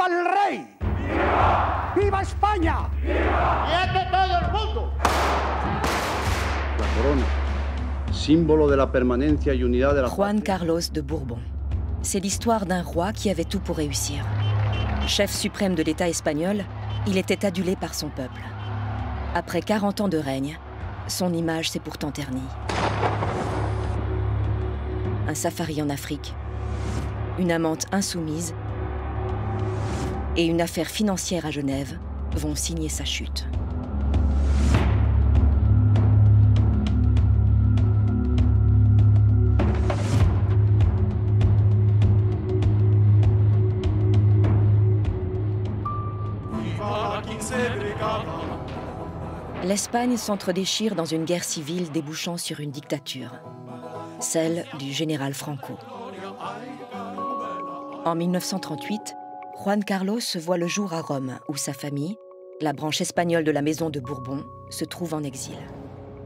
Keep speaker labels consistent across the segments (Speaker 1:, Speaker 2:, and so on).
Speaker 1: ¡Viva el rey! ¡Viva! ¡Viva España! ¡Viva todo el mundo!
Speaker 2: La corona, símbolo de la permanencia y unidad de la
Speaker 3: Juan Carlos de Bourbon. C'est l'histoire d'un roi qui avait tout pour réussir. Chef suprême de l'État espagnol, il était adulé par son peuple. Après 40 ans de règne, son image s'est pourtant ternie. Un safari en Afrique, une amante insoumise et une affaire financière à Genève vont signer sa chute. L'Espagne s'entre-déchire dans une guerre civile débouchant sur une dictature, celle du général Franco. En 1938, Juan Carlos voit le jour à Rome, où sa famille, la branche espagnole de la maison de Bourbon, se trouve en exil.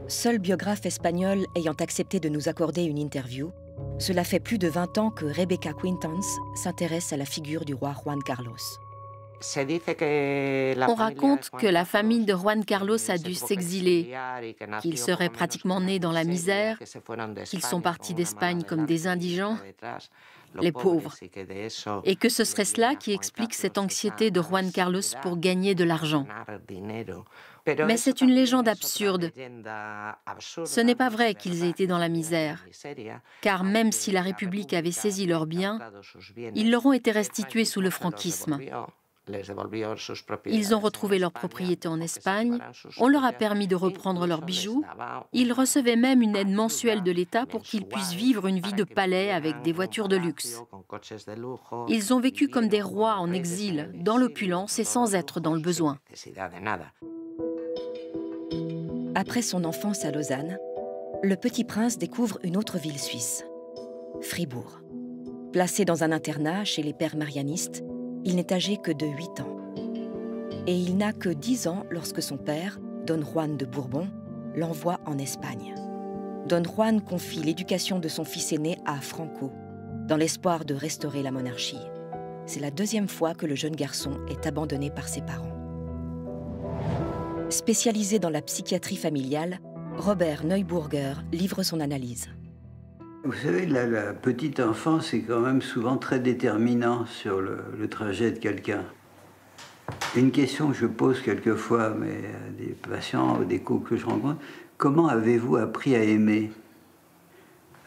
Speaker 3: Seul biographe espagnol ayant accepté de nous accorder une interview, cela fait plus de 20 ans que Rebecca Quintans s'intéresse à la figure du roi Juan Carlos.
Speaker 4: On raconte que la famille de Juan Carlos a dû s'exiler, qu'ils seraient pratiquement nés dans la misère, qu'ils sont partis d'Espagne comme des indigents, les pauvres, et que ce serait cela qui explique cette anxiété de Juan Carlos pour gagner de l'argent. Mais c'est une légende absurde. Ce n'est pas vrai qu'ils aient été dans la misère, car même si la République avait saisi leurs biens, ils leur ont été restitués sous le franquisme. Ils ont retrouvé leur propriété en Espagne, on leur a permis de reprendre leurs bijoux, ils recevaient même une aide mensuelle de l'État pour qu'ils puissent vivre une vie de palais avec des voitures de luxe. Ils ont vécu comme des rois en exil, dans l'opulence et sans être dans le besoin.
Speaker 3: Après son enfance à Lausanne, le petit prince découvre une autre ville suisse, Fribourg. Placé dans un internat chez les pères marianistes, il n'est âgé que de 8 ans. Et il n'a que 10 ans lorsque son père, Don Juan de Bourbon, l'envoie en Espagne. Don Juan confie l'éducation de son fils aîné à Franco, dans l'espoir de restaurer la monarchie. C'est la deuxième fois que le jeune garçon est abandonné par ses parents. Spécialisé dans la psychiatrie familiale, Robert Neuburger livre son analyse.
Speaker 5: Vous savez, la petite enfance est quand même souvent très déterminant sur le trajet de quelqu'un. Une question que je pose quelquefois à des patients ou des couples que je rencontre, comment avez-vous appris à aimer?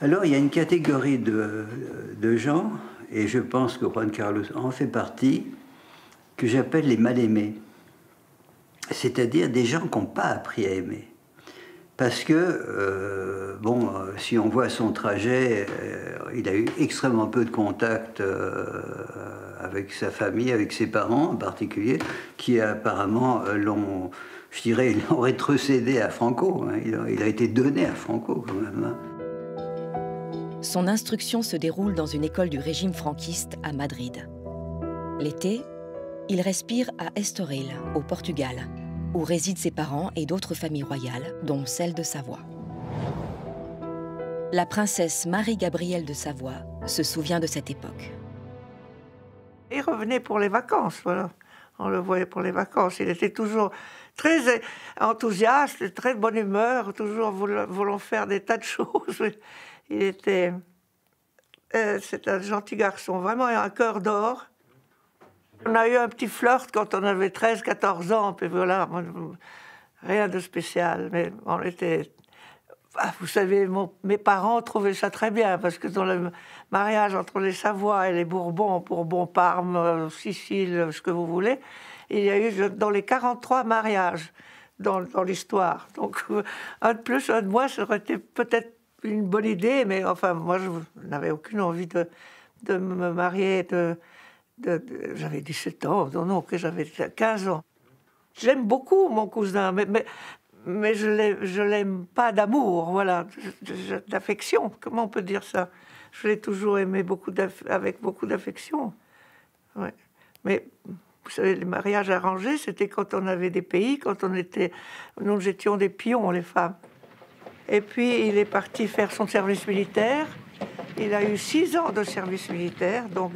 Speaker 5: Alors, il y a une catégorie de gens, et je pense que Juan Carlos en fait partie, que j'appelle les mal-aimés. C'est-à-dire des gens qui n'ont pas appris à aimer. Parce que, si on voit son trajet, il a eu extrêmement peu de contact avec sa famille, avec ses parents en particulier, qui apparemment l'ont rétrocédé à Franco. Hein. Il a été donné à Franco quand même. Hein.
Speaker 3: Son instruction se déroule dans une école du régime franquiste à Madrid. L'été, il respire à Estoril, au Portugal, où résident ses parents et d'autres familles royales, dont celle de Savoie. La princesse Marie-Gabrielle de Savoie se souvient de cette époque.
Speaker 6: Il revenait pour les vacances, voilà. On le voyait pour les vacances. Il était toujours très enthousiaste, très de bonne humeur, toujours voulant faire des tas de choses. Il était... c'est un gentil garçon, vraiment un cœur d'or. On a eu un petit flirt quand on avait 13-14 ans, puis voilà, rien de spécial, mais on était... Vous savez, mes parents trouvaient ça très bien, parce que dans le mariage entre les Savoie et les Bourbons, Parme, Sicile, ce que vous voulez, il y a eu dans les 43 mariages dans l'histoire. Donc, un de plus, un de moins, ça aurait été peut-être une bonne idée, mais enfin, moi, je n'avais aucune envie de me marier, j'avais 17 ans, non, que j'avais 15 ans. J'aime beaucoup mon cousin, mais je l'aime pas d'amour, voilà, d'affection, comment on peut dire ça? Je l'ai toujours aimé avec beaucoup d'affection. Ouais. Mais vous savez, les mariages arrangés, c'était quand on avait des pays, nous étions des pions, les femmes. Et puis, il est parti faire son service militaire. Il a eu 6 ans de service militaire, donc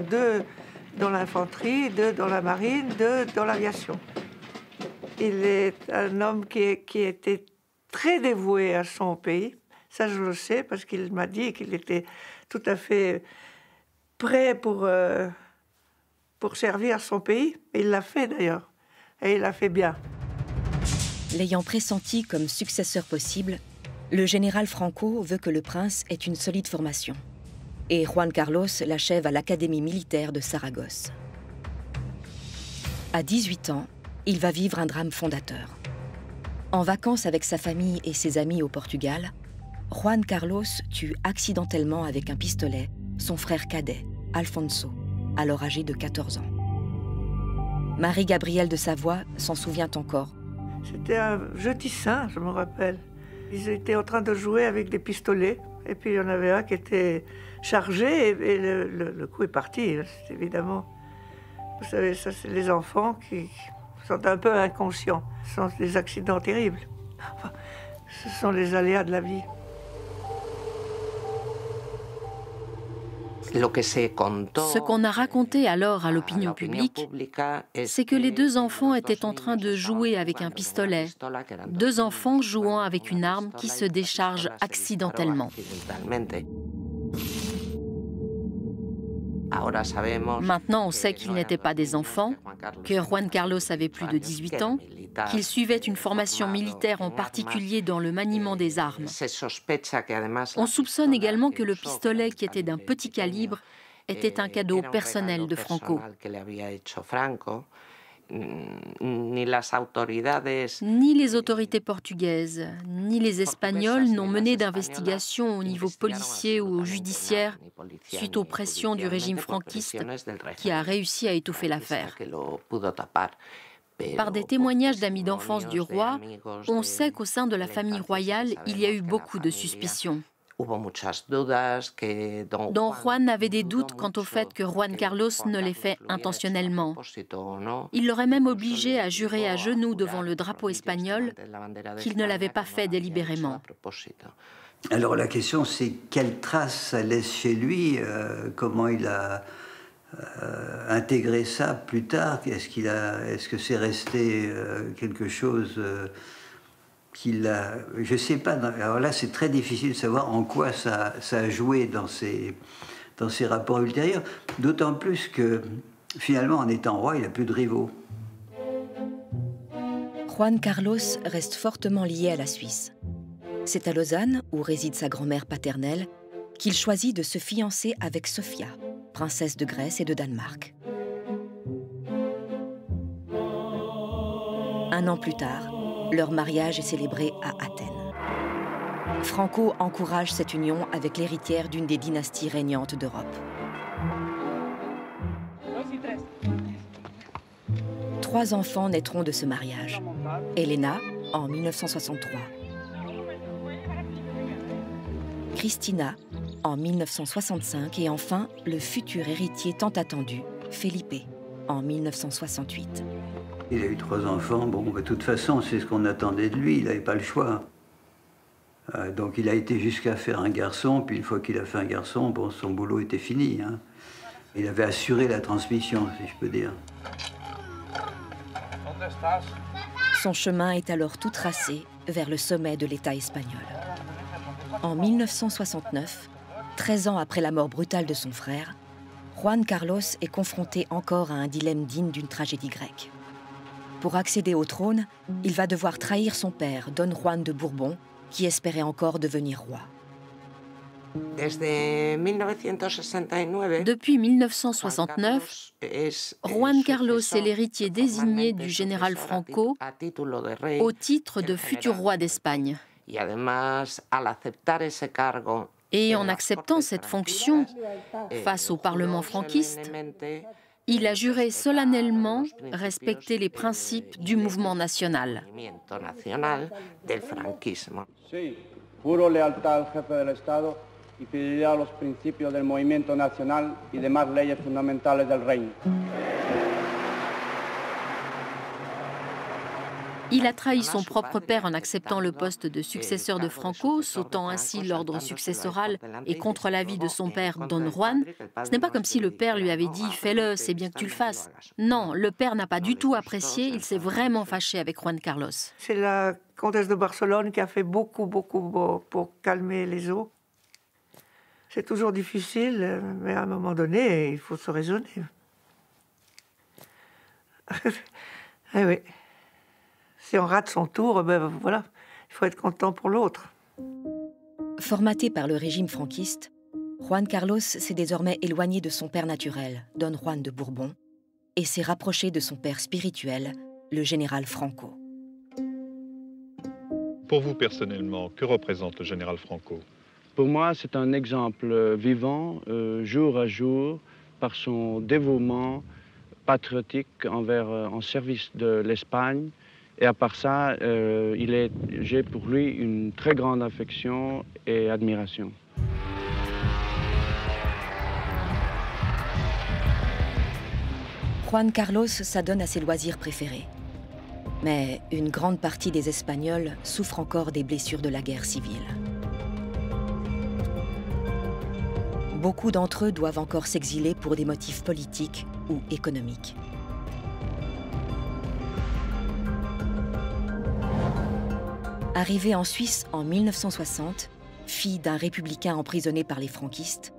Speaker 6: dans l'infanterie, 2 dans la marine, 2 dans l'aviation. Il est un homme qui était très dévoué à son pays. Ça, je le sais, parce qu'il m'a dit qu'il était tout à fait prêt pour servir son pays. Et il l'a fait, d'ailleurs. Et il l'a fait bien.
Speaker 3: L'ayant pressenti comme successeur possible, le général Franco veut que le prince ait une solide formation. Et Juan Carlos l'achève à l'Académie militaire de Saragosse. À 18 ans, il va vivre un drame fondateur. En vacances avec sa famille et ses amis au Portugal, Juan Carlos tue accidentellement avec un pistolet son frère cadet, Alfonso, alors âgé de 14 ans. Marie-Gabrielle de Savoie s'en souvient encore.
Speaker 6: C'était un jeudi saint, je me rappelle. Ils étaient en train de jouer avec des pistolets, et puis il y en avait un qui était chargé, et le coup est parti, c'est évidemment. Vous savez, ça, c'est les enfants qui sont un peu inconscients. Ce sont des accidents terribles. Enfin, ce sont les aléas de la vie.
Speaker 4: Ce qu'on a raconté alors à l'opinion publique, c'est que les 2 enfants étaient en train de jouer avec un pistolet. 2 enfants jouant avec une arme qui se décharge accidentellement. Maintenant, on sait qu'ils n'étaient pas des enfants, que Juan Carlos avait plus de 18 ans, qu'il suivait une formation militaire, en particulier dans le maniement des armes. On soupçonne également que le pistolet, qui était d'un petit calibre, était un cadeau personnel de Franco. Ni les autorités portugaises, ni les Espagnols n'ont mené d'investigation au niveau policier ou judiciaire suite aux pressions du régime franquiste qui a réussi à étouffer l'affaire. Par des témoignages d'amis d'enfance du roi, on sait qu'au sein de la famille royale, il y a eu beaucoup de suspicions. Don Juan avait des doutes quant au fait que Juan Carlos ne l'ait fait intentionnellement. Il l'aurait même obligé à jurer à genoux devant le drapeau espagnol qu'il ne l'avait pas fait délibérément.
Speaker 5: Alors la question, c'est quelle trace ça laisse chez lui, comment il a intégré ça plus tard, est-ce que c'est resté quelque chose je ne sais pas, alors là c'est très difficile de savoir en quoi ça a joué dans ses rapports ultérieurs, d'autant plus que finalement en étant roi il n'a plus de rivaux.
Speaker 3: Juan Carlos reste fortement lié à la Suisse. C'est à Lausanne, où réside sa grand-mère paternelle, qu'il choisit de se fiancer avec Sofia, princesse de Grèce et de Danemark. Un an plus tard, leur mariage est célébré à Athènes. Franco encourage cette union avec l'héritière d'une des dynasties régnantes d'Europe. 3 enfants naîtront de ce mariage. Elena, en 1963. Christina, en 1965. Et enfin, le futur héritier tant attendu, Felipe, en 1968.
Speaker 5: Il a eu 3 enfants. Bon, de toute façon, c'est ce qu'on attendait de lui. Il n'avait pas le choix. Donc il a été jusqu'à faire un garçon. Puis une fois qu'il a fait un garçon, bon, son boulot était fini. Hein. Il avait assuré la transmission, si je peux dire.
Speaker 3: Son chemin est alors tout tracé vers le sommet de l'État espagnol. En 1969, 13 ans après la mort brutale de son frère, Juan Carlos est confronté encore à un dilemme digne d'une tragédie grecque. Pour accéder au trône, il va devoir trahir son père, Don Juan de Bourbon, qui espérait encore devenir roi.
Speaker 4: Depuis 1969, Juan Carlos est l'héritier désigné du général Franco au titre de futur roi d'Espagne. Et en acceptant cette fonction face au Parlement franquiste, il a juré solennellement respecter les principes du mouvement national.
Speaker 7: Juro lealtad al jefe del Estado y fidelidad a los principios del movimiento nacional y demás leyes fundamentales del reino.
Speaker 4: Il a trahi son propre père en acceptant le poste de successeur de Franco, sautant ainsi l'ordre successoral et contre l'avis de son père, Don Juan. Ce n'est pas comme si le père lui avait dit « fais-le, c'est bien que tu le fasses ». Non, le père n'a pas du tout apprécié, il s'est vraiment fâché avec Juan Carlos.
Speaker 6: C'est la comtesse de Barcelone qui a fait beaucoup pour calmer les eaux. C'est toujours difficile, mais à un moment donné, il faut se raisonner. Eh oui. Si on rate son tour, ben voilà, il faut être content pour l'autre.
Speaker 3: Formaté par le régime franquiste, Juan Carlos s'est désormais éloigné de son père naturel, Don Juan de Bourbon, et s'est rapproché de son père spirituel, le général Franco.
Speaker 8: Pour vous personnellement, que représente le général Franco?
Speaker 2: Pour moi, c'est un exemple vivant, jour à jour, par son dévouement patriotique en service de l'Espagne. Et à part ça, j'ai pour lui une très grande affection et admiration.
Speaker 3: Juan Carlos s'adonne à ses loisirs préférés. Mais une grande partie des Espagnols souffrent encore des blessures de la guerre civile. Beaucoup d'entre eux doivent encore s'exiler pour des motifs politiques ou économiques. Arrivée en Suisse en 1960, fille d'un républicain emprisonné par les franquistes,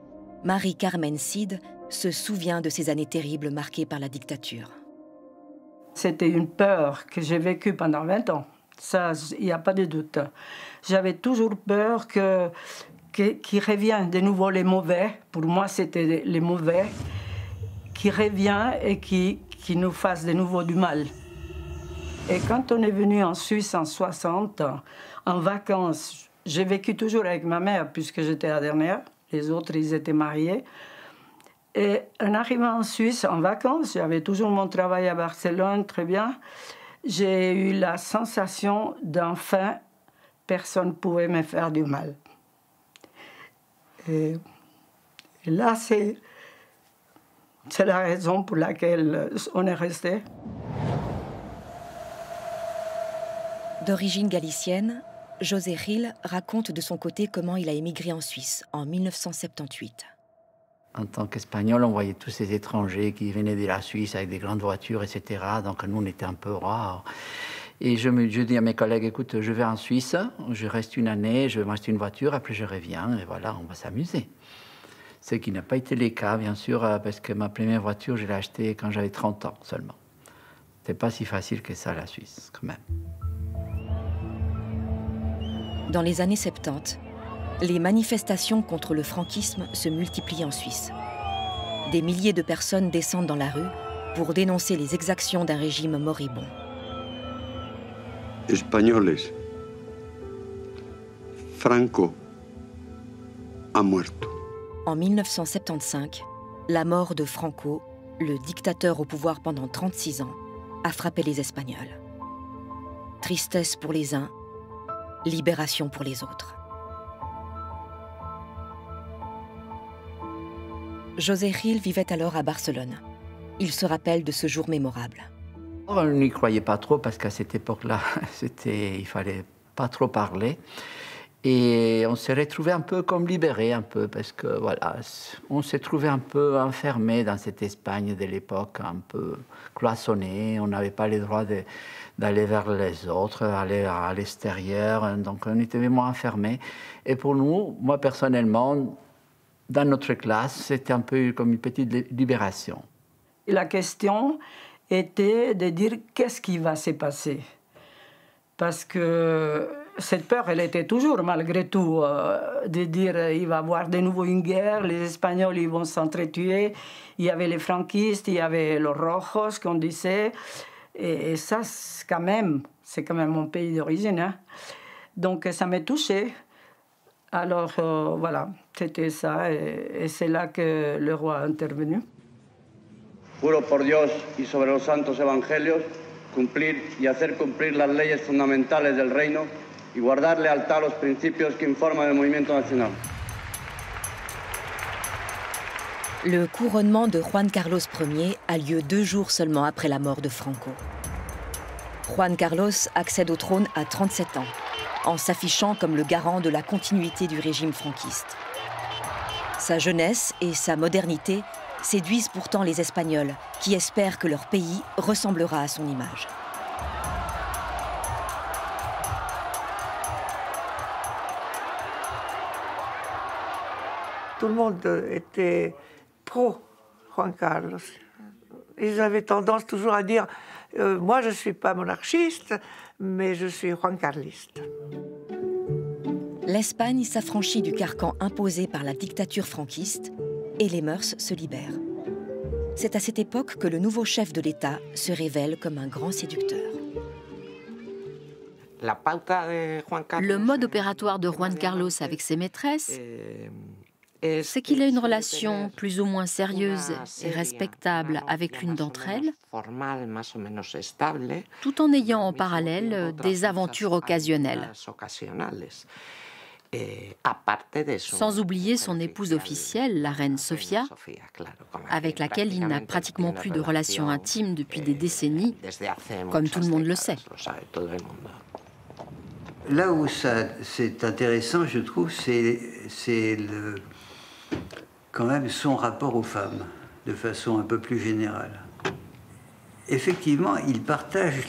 Speaker 3: Marie-Carmen Cid se souvient de ces années terribles marquées par la dictature.
Speaker 9: C'était une peur que j'ai vécue pendant 20 ans. Ça, il n'y a pas de doute. J'avais toujours peur qu'il revienne de nouveau les mauvais. Pour moi, c'était les mauvais qui reviennent et qui nous fassent de nouveau du mal. Et quand on est venu en Suisse en 60, en vacances, j'ai vécu toujours avec ma mère puisque j'étais la dernière. Les autres, ils étaient mariés. Et en arrivant en Suisse en vacances, j'avais toujours mon travail à Barcelone, très bien. J'ai eu la sensation d'enfin, personne ne pouvait me faire du mal. Et là, c'est la raison pour laquelle on est resté.
Speaker 3: D'origine galicienne, José Gil raconte de son côté comment il a émigré en Suisse en 1978.
Speaker 5: En tant qu'Espagnol, on voyait tous ces étrangers qui venaient de la Suisse avec des grandes voitures, etc. Donc nous, on était un peu rares. Et je dis à mes collègues, écoute, je vais en Suisse, je reste une année, je vais m'acheter une voiture, après je reviens, et voilà, on va s'amuser. Ce qui n'a pas été le cas, bien sûr, parce que ma première voiture, je l'ai achetée quand j'avais 30 ans seulement. C'est pas si facile que ça, la Suisse, quand même.
Speaker 3: Dans les années 70, les manifestations contre le franquisme se multiplient en Suisse. Des milliers de personnes descendent dans la rue pour dénoncer les exactions d'un régime moribond.
Speaker 10: Espagnoles, Franco ha muerto.
Speaker 3: En 1975, la mort de Franco, le dictateur au pouvoir pendant 36 ans, a frappé les Espagnols. Tristesse pour les uns, libération pour les autres. José Gil vivait alors à Barcelone. Il se rappelle de ce jour mémorable.
Speaker 5: On n'y croyait pas trop parce qu'à cette époque-là, il fallait pas trop parler. Et on s'est retrouvé un peu comme libéré, un peu, parce que voilà, on s'est trouvé un peu enfermé dans cette Espagne de l'époque, un peu cloisonné. On n'avait pas le droit d'aller vers les autres, aller à l'extérieur. Donc on était vraiment enfermés. Et pour nous, moi personnellement, dans notre classe, c'était un peu comme une petite libération.
Speaker 9: Et la question était de dire qu'est-ce qui va se passer. Parce que cette peur, elle était toujours, malgré tout, de dire il va y avoir de nouveau une guerre, les Espagnols ils vont s'entretuer. Il y avait les franquistes, il y avait les rojos, qu'on disait. Et ça, c'est quand même mon pays d'origine. Hein. Donc ça m'a touchée. Alors voilà, c'était ça. Et c'est là que le roi est intervenu.
Speaker 7: Juro por Dios y sobre los santos evangelios cumplir y hacer cumplir las leyes fundamentales del reino y guardar lealtad a los principios que informan el movimiento nacional.
Speaker 3: Le couronnement de Juan Carlos Ier a lieu 2 jours seulement après la mort de Franco. Juan Carlos accède au trône à 37 ans, en s'affichant comme le garant de la continuité du régime franquiste. Sa jeunesse et sa modernité séduisent pourtant les Espagnols, qui espèrent que leur pays ressemblera à son image.
Speaker 6: Tout le monde était pro Juan Carlos. Ils avaient tendance toujours à dire moi je ne suis pas monarchiste, mais je suis Juan Carliste.
Speaker 3: L'Espagne s'affranchit du carcan imposé par la dictature franquiste et les mœurs se libèrent. C'est à cette époque que le nouveau chef de l'État se révèle comme un grand séducteur.
Speaker 4: Le mode opératoire de Juan Carlos avec ses maîtresses, c'est qu'il a une relation plus ou moins sérieuse et respectable avec l'une d'entre elles, tout en ayant en parallèle des aventures occasionnelles. Sans oublier son épouse officielle, la reine Sofía, avec laquelle il n'a pratiquement plus de relations intimes depuis des décennies, comme tout le monde le sait.
Speaker 5: Là où c'est intéressant, je trouve, c'est quand même son rapport aux femmes, de façon un peu plus générale. Effectivement, il partage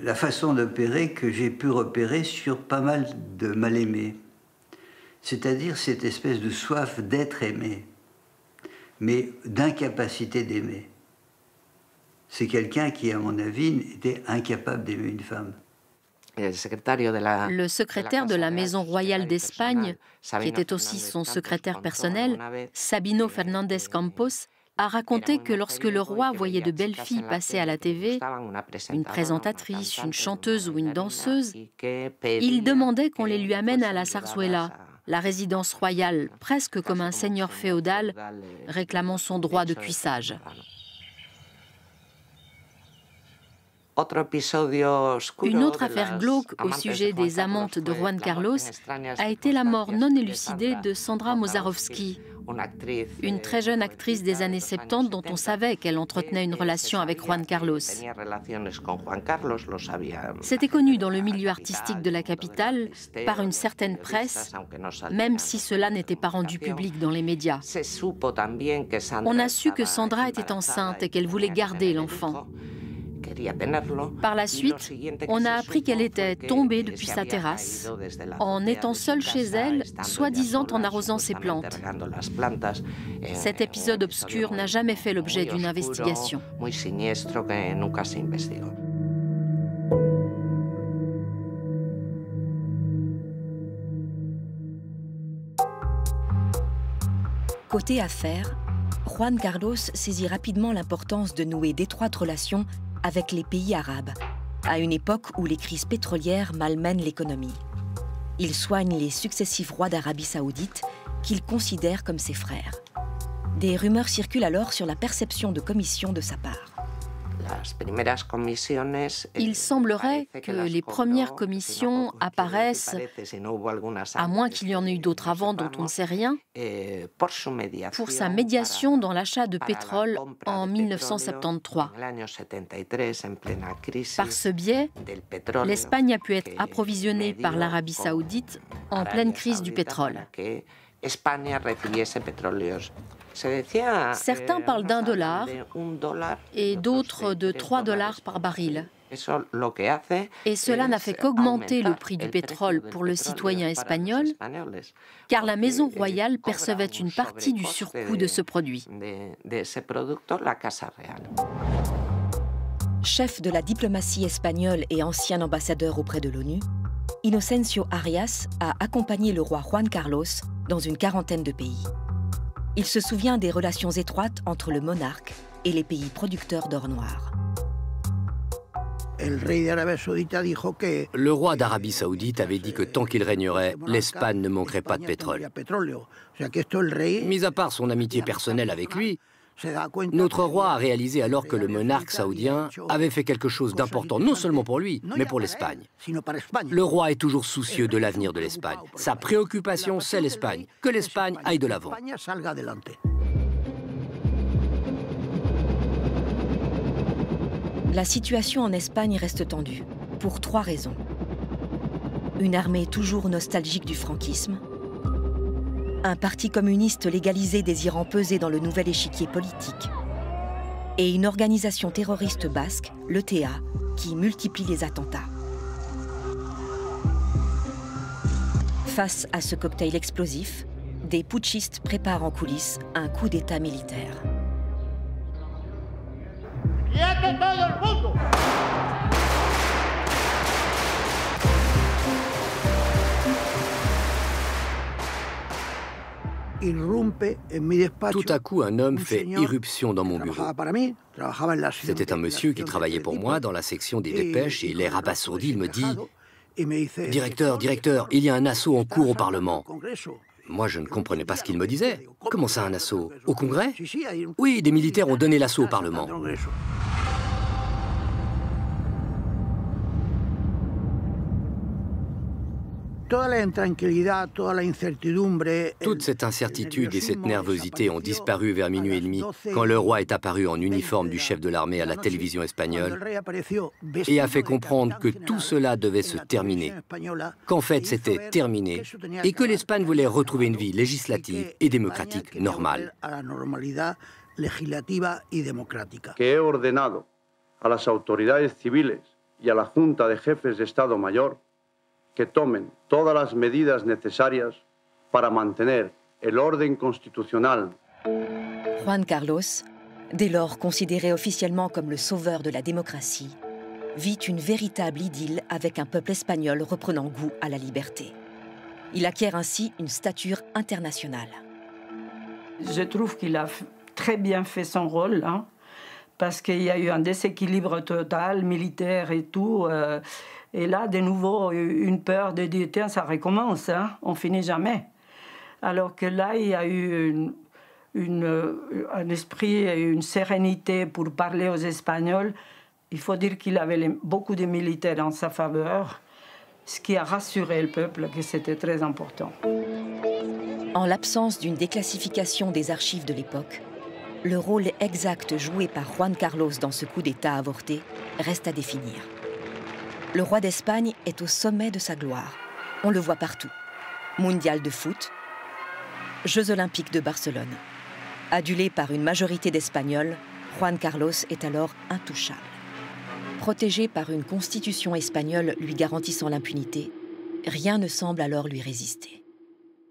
Speaker 5: la façon d'opérer que j'ai pu repérer sur pas mal de mal-aimés. C'est-à-dire cette espèce de soif d'être aimé, mais d'incapacité d'aimer. C'est quelqu'un qui, à mon avis, était incapable d'aimer une femme.
Speaker 4: Le secrétaire de la Maison royale d'Espagne, qui était aussi son secrétaire personnel, Sabino Fernández Campos, a raconté que lorsque le roi voyait de belles filles passer à la TV, une présentatrice, une chanteuse ou une danseuse, il demandait qu'on les lui amène à la Zarzuela, la résidence royale, presque comme un seigneur féodal réclamant son droit de cuissage. Une autre affaire glauque au sujet des amantes de Juan Carlos a été la mort non élucidée de Sandra Moszarowski, une très jeune actrice des années 70 dont on savait qu'elle entretenait une relation avec Juan Carlos. C'était connu dans le milieu artistique de la capitale par une certaine presse, même si cela n'était pas rendu public dans les médias. On a su que Sandra était enceinte et qu'elle voulait garder l'enfant. Par la suite, on a appris qu'elle était tombée depuis sa terrasse, en étant seule chez elle, soi-disant en arrosant ses plantes. Cet épisode obscur n'a jamais fait l'objet d'une investigation.
Speaker 3: Côté affaires, Juan Carlos saisit rapidement l'importance de nouer d'étroites relations avec les pays arabes, à une époque où les crises pétrolières malmènent l'économie. Il soigne les successifs rois d'Arabie saoudite qu'il considère comme ses frères. Des rumeurs circulent alors sur la perception de commission de sa part.
Speaker 4: Il semblerait que les premières commissions apparaissent, à moins qu'il y en ait eu d'autres avant dont on ne sait rien, pour sa médiation dans l'achat de pétrole en 1973. Par ce biais, l'Espagne a pu être approvisionnée par l'Arabie saoudite en pleine crise du pétrole. Certains parlent d'$1 et d'autres de $3 par baril. Et cela n'a fait qu'augmenter le prix du pétrole pour le citoyen espagnol, car la Maison royale percevait une partie du surcoût de ce produit.
Speaker 3: Chef de la diplomatie espagnole et ancien ambassadeur auprès de l'ONU, Inocencio Arias a accompagné le roi Juan Carlos dans une quarantaine de pays. Il se souvient des relations étroites entre le monarque et les pays producteurs d'or noir.
Speaker 11: Le roi d'Arabie saoudite avait dit que tant qu'il régnerait, l'Espagne ne manquerait pas de pétrole. Mis à part son amitié personnelle avec lui, notre roi a réalisé alors que le monarque saoudien avait fait quelque chose d'important, non seulement pour lui, mais pour l'Espagne. Le roi est toujours soucieux de l'avenir de l'Espagne. Sa préoccupation, c'est l'Espagne. Que l'Espagne aille de l'avant.
Speaker 3: La situation en Espagne reste tendue, pour 3 raisons. Une armée toujours nostalgique du franquisme, un parti communiste légalisé désirant peser dans le nouvel échiquier politique, et une organisation terroriste basque, l'ETA, qui multiplie les attentats. Face à ce cocktail explosif, des putschistes préparent en coulisses un coup d'État militaire.
Speaker 11: Tout à coup, un homme fait irruption dans mon bureau. C'était un monsieur qui travaillait pour moi dans la section des dépêches et l'air abasourdi, il me dit « Directeur, il y a un assaut en cours au Parlement. » Moi, je ne comprenais pas ce qu'il me disait. Comment ça, un assaut? Au Congrès? Oui, des militaires ont donné l'assaut au Parlement. Toute cette incertitude et cette nervosité ont disparu vers minuit et demi quand le roi est apparu en uniforme du chef de l'armée à la télévision espagnole et a fait comprendre que tout cela devait se terminer, qu'en fait c'était terminé et que l'Espagne voulait retrouver une vie législative et démocratique normale.
Speaker 7: Que he ordenado a las autoridades civiles y a la Junta de Jefes de Estado Mayor que tomen todas las medidas necesarias para mantener el orden constitucional.
Speaker 3: Juan Carlos, dès lors considéré officiellement comme le sauveur de la démocratie, vit une véritable idylle avec un peuple espagnol reprenant goût à la liberté. Il acquiert ainsi une stature internationale.
Speaker 9: Je trouve qu'il a très bien fait son rôle, hein, parce qu'il y a eu un déséquilibre total, militaire et tout. Et là, de nouveau, une peur de dire, tiens, ça recommence, hein, on finit jamais. Alors que là, il y a eu un esprit et une sérénité pour parler aux Espagnols. Il faut dire qu'il avait beaucoup de militaires en sa faveur, ce qui a rassuré le peuple que c'était très important.
Speaker 3: En l'absence d'une déclassification des archives de l'époque, le rôle exact joué par Juan Carlos dans ce coup d'État avorté reste à définir. Le roi d'Espagne est au sommet de sa gloire. On le voit partout. Mondial de foot, Jeux olympiques de Barcelone. Adulé par une majorité d'Espagnols, Juan Carlos est alors intouchable. Protégé par une constitution espagnole lui garantissant l'impunité, rien ne semble alors lui résister.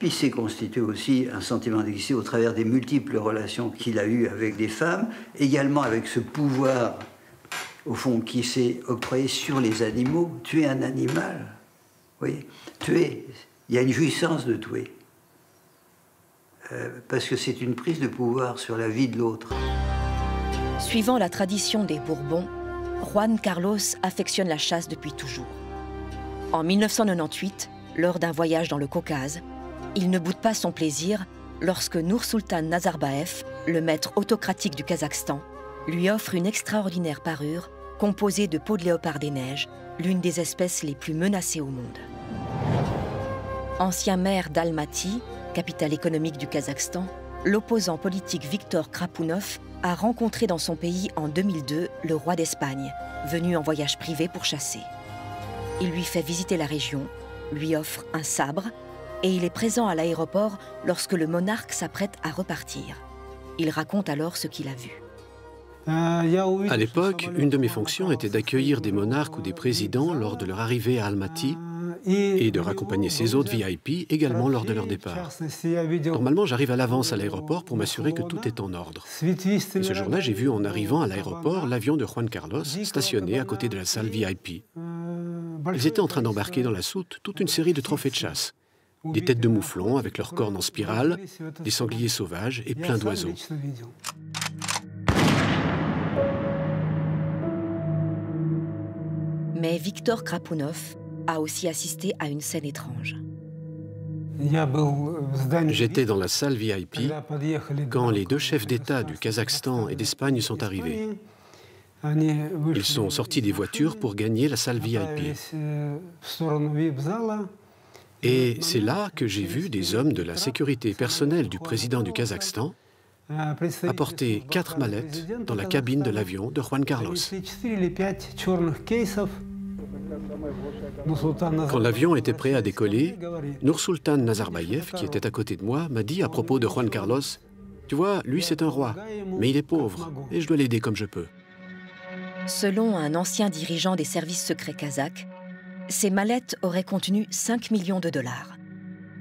Speaker 5: Il s'est constitué aussi un sentiment d'exister au travers des multiples relations qu'il a eues avec des femmes, également avec ce pouvoir au fond, qui s'est octroyé sur les animaux. Tuer un animal, vous voyez, tuer, il y a une jouissance de tuer. Parce que c'est une prise de pouvoir sur la vie de l'autre.
Speaker 3: Suivant la tradition des Bourbons, Juan Carlos affectionne la chasse depuis toujours. En 1998, lors d'un voyage dans le Caucase, il ne boude pas son plaisir lorsque Nursultan Nazarbayev, le maître autocratique du Kazakhstan, lui offre une extraordinaire parure composée de peau de léopard des neiges, l'une des espèces les plus menacées au monde. Ancien maire d'Almaty, capitale économique du Kazakhstan, l'opposant politique Viktor Krapounov a rencontré dans son pays en 2002 le roi d'Espagne, venu en voyage privé pour chasser. Il lui fait visiter la région, lui offre un sabre et il est présent à l'aéroport lorsque le monarque s'apprête à repartir. Il raconte alors ce qu'il a vu.
Speaker 12: À l'époque, une de mes fonctions était d'accueillir des monarques ou des présidents lors de leur arrivée à Almaty et de raccompagner ces autres VIP également lors de leur départ. Normalement, j'arrive à l'avance à l'aéroport pour m'assurer que tout est en ordre. Et ce jour-là, j'ai vu en arrivant à l'aéroport l'avion de Juan Carlos stationné à côté de la salle VIP. Ils étaient en train d'embarquer dans la soute toute une série de trophées de chasse. Des têtes de mouflons avec leurs cornes en spirale, des sangliers sauvages et plein d'oiseaux.
Speaker 3: Mais Viktor Krapounov a aussi assisté à une scène étrange.
Speaker 12: J'étais dans la salle VIP quand les deux chefs d'État du Kazakhstan et d'Espagne sont arrivés. Ils sont sortis des voitures pour gagner la salle VIP. Et c'est là que j'ai vu des hommes de la sécurité personnelle du président du Kazakhstan apporté 4 mallettes dans la cabine de l'avion de Juan Carlos. Quand l'avion était prêt à décoller, Nursultan Nazarbayev, qui était à côté de moi, m'a dit à propos de Juan Carlos, « Tu vois, lui c'est un roi, mais il est pauvre et je dois l'aider comme je peux. »
Speaker 3: Selon un ancien dirigeant des services secrets kazakhs, ces mallettes auraient contenu 5 millions de dollars.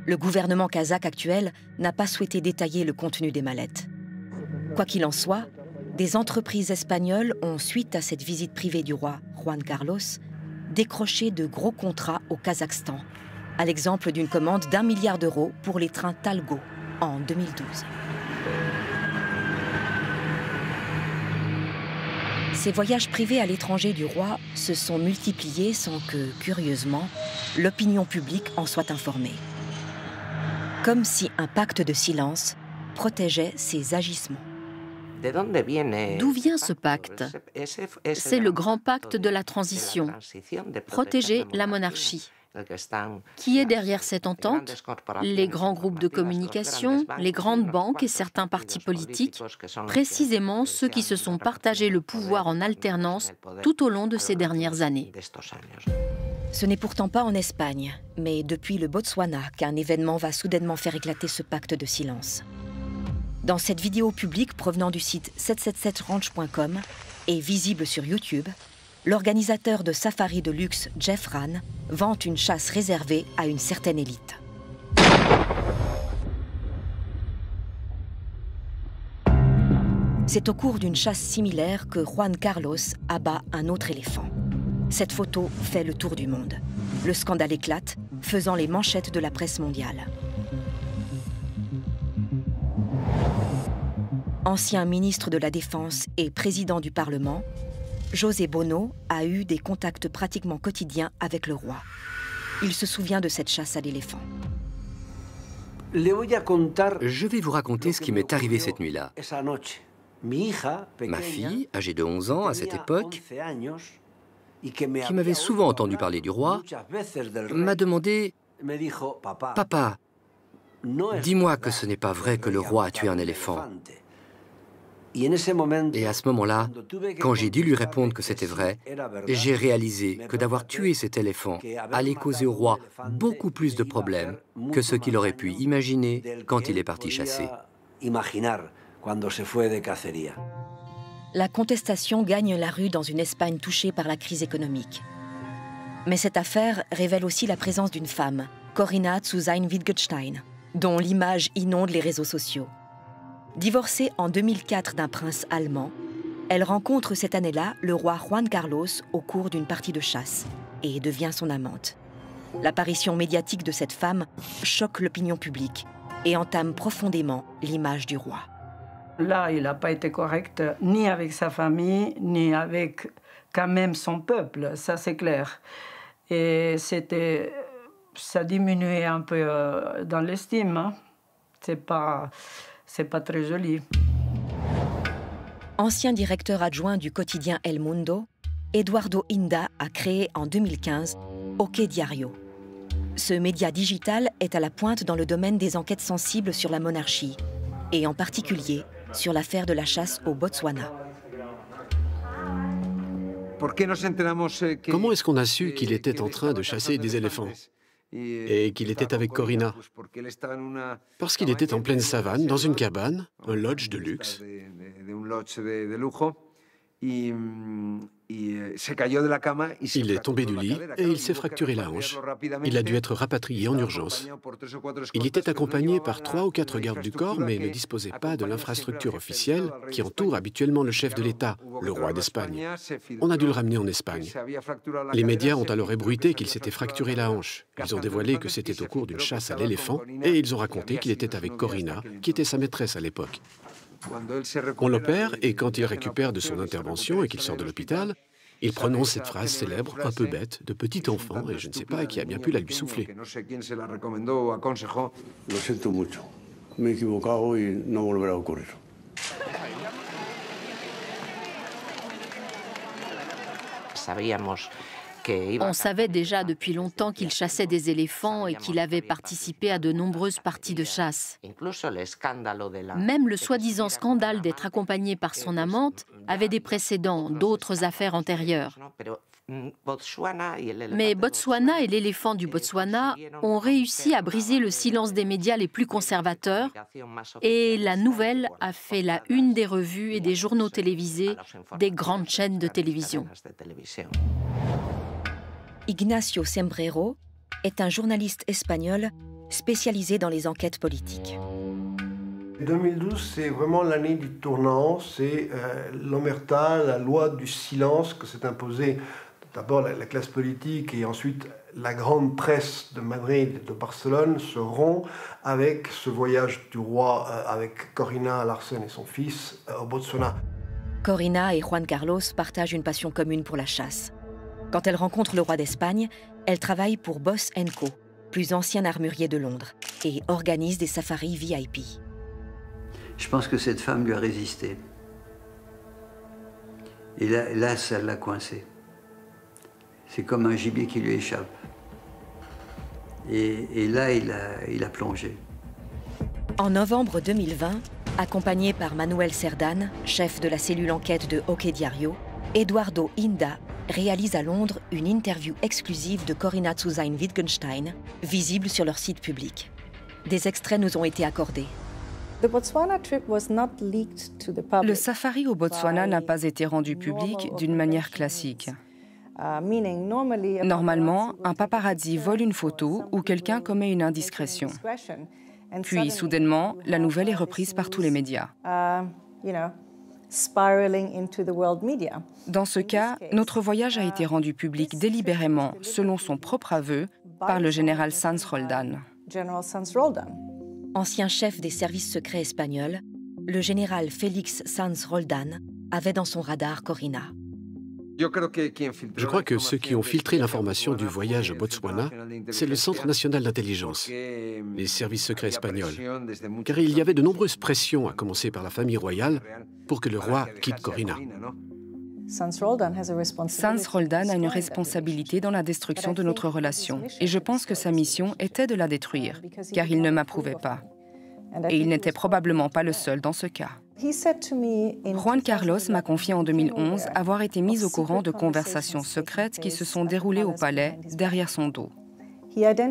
Speaker 3: Le gouvernement kazakh actuel n'a pas souhaité détailler le contenu des mallettes. Quoi qu'il en soit, des entreprises espagnoles ont, suite à cette visite privée du roi Juan Carlos, décroché de gros contrats au Kazakhstan, à l'exemple d'une commande d'1 milliard d'euros pour les trains Talgo en 2012. Ces voyages privés à l'étranger du roi se sont multipliés sans que, curieusement, l'opinion publique en soit informée. Comme si un pacte de silence protégeait ses agissements.
Speaker 4: D'où vient ce pacte? C'est le grand pacte de la transition, protéger la monarchie. Qui est derrière cette entente? Les grands groupes de communication, les grandes banques et certains partis politiques, précisément ceux qui se sont partagés le pouvoir en alternance tout au long de ces dernières années.
Speaker 3: Ce n'est pourtant pas en Espagne, mais depuis le Botswana qu'un événement va soudainement faire éclater ce pacte de silence. Dans cette vidéo publique provenant du site 777ranch.com et visible sur YouTube, l'organisateur de safari de luxe Jeff Rahn vante une chasse réservée à une certaine élite. C'est au cours d'une chasse similaire que Juan Carlos abat un autre éléphant. Cette photo fait le tour du monde. Le scandale éclate, faisant les manchettes de la presse mondiale. Ancien ministre de la Défense et président du Parlement, José Bono a eu des contacts pratiquement quotidiens avec le roi. Il se souvient de cette chasse à l'éléphant.
Speaker 11: Je vais vous raconter ce qui m'est arrivé cette nuit-là. Ma fille, âgée de 11 ans à cette époque, qui m'avait souvent entendu parler du roi, m'a demandé « Papa, dis-moi que ce n'est pas vrai que le roi a tué un éléphant. » Et à ce moment-là, quand j'ai dû lui répondre que c'était vrai, j'ai réalisé que d'avoir tué cet éléphant allait causer au roi beaucoup plus de problèmes que ce qu'il aurait pu imaginer quand il est parti chasser.
Speaker 3: La contestation gagne la rue dans une Espagne touchée par la crise économique. Mais cette affaire révèle aussi la présence d'une femme, Corinna zu Sein-Wittgenstein, dont l'image inonde les réseaux sociaux. Divorcée en 2004 d'un prince allemand, elle rencontre cette année-là le roi Juan Carlos au cours d'une partie de chasse et devient son amante. L'apparition médiatique de cette femme choque l'opinion publique et entame profondément l'image du roi.
Speaker 9: Là, il n'a pas été correct ni avec sa famille, ni avec quand même son peuple, ça c'est clair. Et ça diminuait un peu dans l'estime, hein. C'est pas très joli.
Speaker 3: Ancien directeur adjoint du quotidien El Mundo, Eduardo Inda a créé en 2015 OK Diario. Ce média digital est à la pointe dans le domaine des enquêtes sensibles sur la monarchie, et en particulier sur l'affaire de la chasse au Botswana.
Speaker 12: Comment est-ce qu'on a su qu'il était en train de chasser des éléphants et qu'il était avec Corinna? Parce qu'il était en pleine savane, dans une cabane, un lodge de luxe. Il est tombé du lit et il s'est fracturé la hanche. Il a dû être rapatrié en urgence. Il était accompagné par 3 ou 4 gardes du corps, mais ne disposait pas de l'infrastructure officielle qui entoure habituellement le chef de l'État, le roi d'Espagne. On a dû le ramener en Espagne. Les médias ont alors ébruité qu'il s'était fracturé la hanche. Ils ont dévoilé que c'était au cours d'une chasse à l'éléphant et ils ont raconté qu'il était avec Corinna, qui était sa maîtresse à l'époque. On l'opère et quand il récupère de son intervention et qu'il sort de l'hôpital, il prononce cette phrase célèbre, un peu bête, de petit enfant, et je ne sais pas qui a bien pu la lui souffler.
Speaker 10: Lo siento mucho. Me he equivocado y no volverá a ocurrir.
Speaker 4: On savait déjà depuis longtemps qu'il chassait des éléphants et qu'il avait participé à de nombreuses parties de chasse. Même le soi-disant scandale d'être accompagné par son amante avait des précédents, d'autres affaires antérieures. Mais Botswana et l'éléphant du Botswana ont réussi à briser le silence des médias les plus conservateurs et la nouvelle a fait la une des revues et des journaux télévisés des grandes chaînes de télévision.
Speaker 3: Ignacio Sembrero est un journaliste espagnol spécialisé dans les enquêtes politiques.
Speaker 13: 2012, c'est vraiment l'année du tournant, c'est l'omerta, la loi du silence que s'est imposée d'abord la classe politique et ensuite la grande presse de Madrid et de Barcelone se rompt avec ce voyage du roi avec Corina Larsen et son fils au Botswana.
Speaker 3: Corina et Juan Carlos partagent une passion commune pour la chasse. Quand elle rencontre le roi d'Espagne, elle travaille pour Boss & Co, plus ancien armurier de Londres, et organise des safaris VIP.
Speaker 5: Je pense que cette femme lui a résisté. Et là ça l'a coincé. C'est comme un gibier qui lui échappe. Et là, il a plongé.
Speaker 3: En novembre 2020, accompagné par Manuel Cerdán, chef de la cellule enquête de Hockey Diario, Eduardo Inda réalise à Londres une interview exclusive de Corina Tsuzain-Wittgenstein, visible sur leur site public. Des extraits nous ont été accordés.
Speaker 14: Le safari au Botswana n'a pas été rendu public d'une manière classique. Normalement, un paparazzi vole une photo ou quelqu'un commet une indiscrétion. Puis, soudainement, la nouvelle est reprise par tous les médias. Dans ce cas, notre voyage a été rendu public délibérément, selon son propre aveu, par le général Sanz Roldan.
Speaker 3: Ancien chef des services secrets espagnols, le général Félix Sanz Roldan avait dans son radar Corina.
Speaker 12: Je crois que ceux qui ont filtré l'information du voyage au Botswana, c'est le Centre national d'intelligence, les services secrets espagnols, car il y avait de nombreuses pressions, à commencer par la famille royale, pour que le roi quitte Corina.
Speaker 14: Sanz Roldan a une responsabilité dans la destruction de notre relation, et je pense que sa mission était de la détruire, car il ne m'approuvait pas. Et il n'était probablement pas le seul dans ce cas. Juan Carlos m'a confié en 2011 avoir été mis au courant de conversations secrètes qui se sont déroulées au palais, derrière son dos.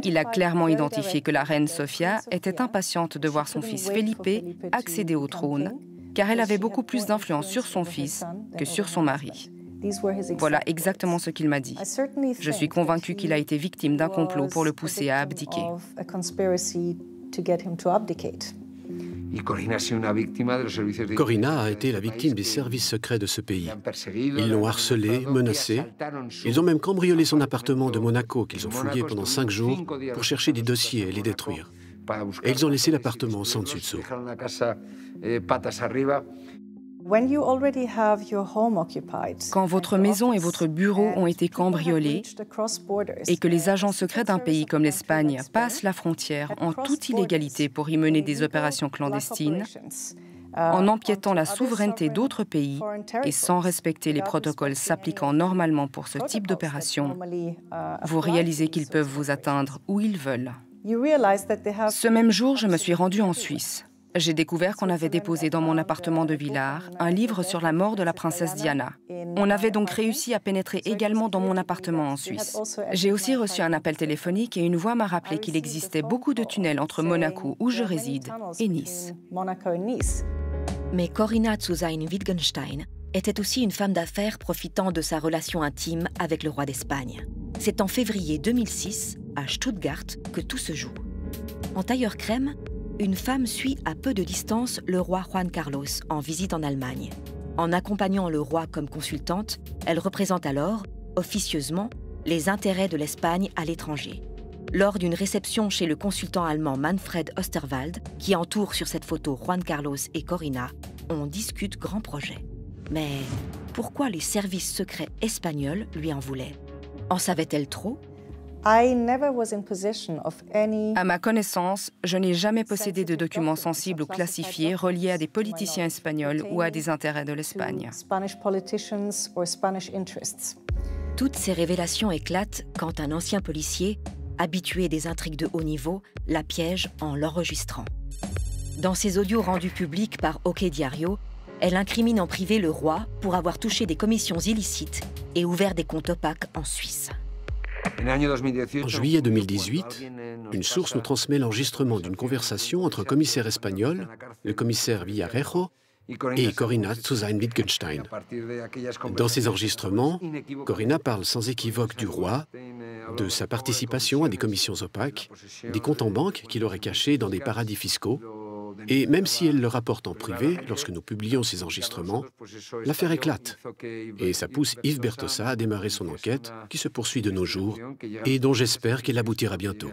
Speaker 14: Il a clairement identifié que la reine Sofia était impatiente de voir son fils Felipe accéder au trône, car elle avait beaucoup plus d'influence sur son fils que sur son mari. Voilà exactement ce qu'il m'a dit. Je suis convaincue qu'il a été victime d'un complot pour le pousser à abdiquer.
Speaker 12: Corina a été la victime des services secrets de ce pays. Ils l'ont harcelée, menacée. Ils ont même cambriolé son appartement de Monaco qu'ils ont fouillé pendant 5 jours pour chercher des dossiers et les détruire. Et ils ont laissé l'appartement sans dessus-dessous.
Speaker 14: Quand votre maison et votre bureau ont été cambriolés et que les agents secrets d'un pays comme l'Espagne passent la frontière en toute illégalité pour y mener des opérations clandestines, en empiétant la souveraineté d'autres pays et sans respecter les protocoles s'appliquant normalement pour ce type d'opération, vous réalisez qu'ils peuvent vous atteindre où ils veulent. Ce même jour, je me suis rendue en Suisse. J'ai découvert qu'on avait déposé dans mon appartement de Villars un livre sur la mort de la princesse Diana. On avait donc réussi à pénétrer également dans mon appartement en Suisse. J'ai aussi reçu un appel téléphonique et une voix m'a rappelé qu'il existait beaucoup de tunnels entre Monaco, où je réside, et Nice.
Speaker 3: Mais Corina Tsuzain-Wittgenstein était aussi une femme d'affaires profitant de sa relation intime avec le roi d'Espagne. C'est en février 2006, à Stuttgart, que tout se joue. En tailleur crème, une femme suit à peu de distance le roi Juan Carlos en visite en Allemagne. En accompagnant le roi comme consultante, elle représente alors, officieusement, les intérêts de l'Espagne à l'étranger. Lors d'une réception chez le consultant allemand Manfred Osterwald, qui entoure sur cette photo Juan Carlos et Corina, on discute grand projet. Mais pourquoi les services secrets espagnols lui en voulaient? En savait-elle trop?
Speaker 14: À ma connaissance, je n'ai jamais possédé de documents sensibles ou classifiés reliés à des politiciens espagnols ou à des intérêts de l'Espagne.
Speaker 3: Toutes ces révélations éclatent quand un ancien policier, habitué des intrigues de haut niveau, la piège en l'enregistrant. Dans ses audios rendus publics par OK Diario, elle incrimine en privé le roi pour avoir touché des commissions illicites et ouvert des comptes opaques en Suisse.
Speaker 12: En juillet 2018, une source nous transmet l'enregistrement d'une conversation entre un commissaire espagnol, le commissaire Villarejo, et Corinna Zusain-Wittgenstein. Dans ces enregistrements, Corinna parle sans équivoque du roi, de sa participation à des commissions opaques, des comptes en banque qu'il aurait cachés dans des paradis fiscaux, et même si elle le rapporte en privé, lorsque nous publions ces enregistrements, l'affaire éclate, et ça pousse Yves Bertossa à démarrer son enquête, qui se poursuit de nos jours, et dont j'espère qu'elle aboutira bientôt.